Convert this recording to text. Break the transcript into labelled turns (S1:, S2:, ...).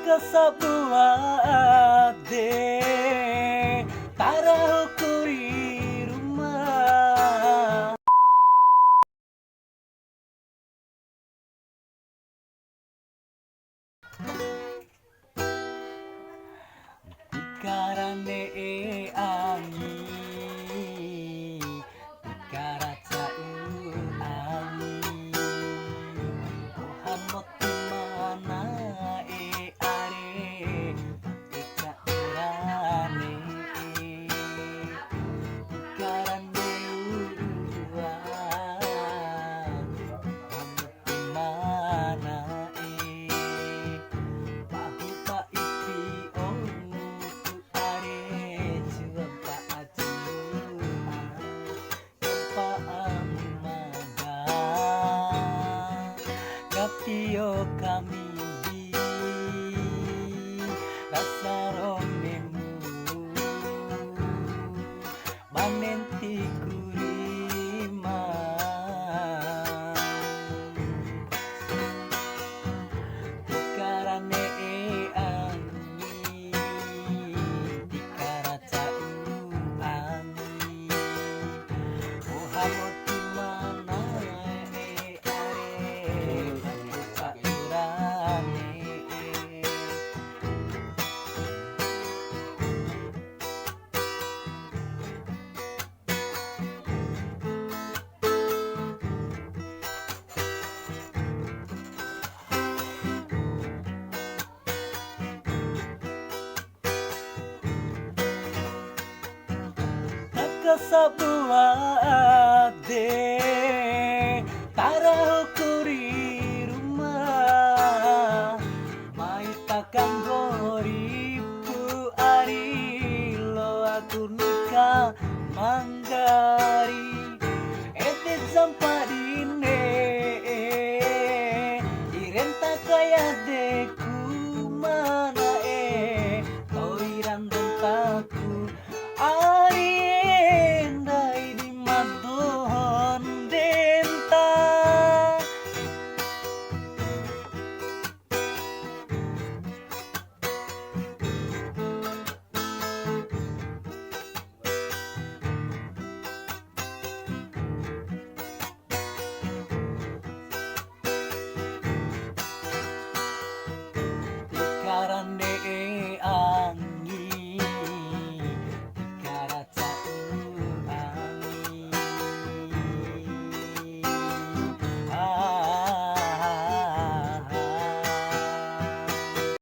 S1: Kasabuat de Tara hukuri rumah. Karane angi Tikara cau angi Muhammad mana are Tika urane Karane uruan Muhammad mana Bahu pa ipi omu Kapio kami di rasa romemu manenti kurima Tikarane angi Tikara cau angi Muhammad mana Kasabuat de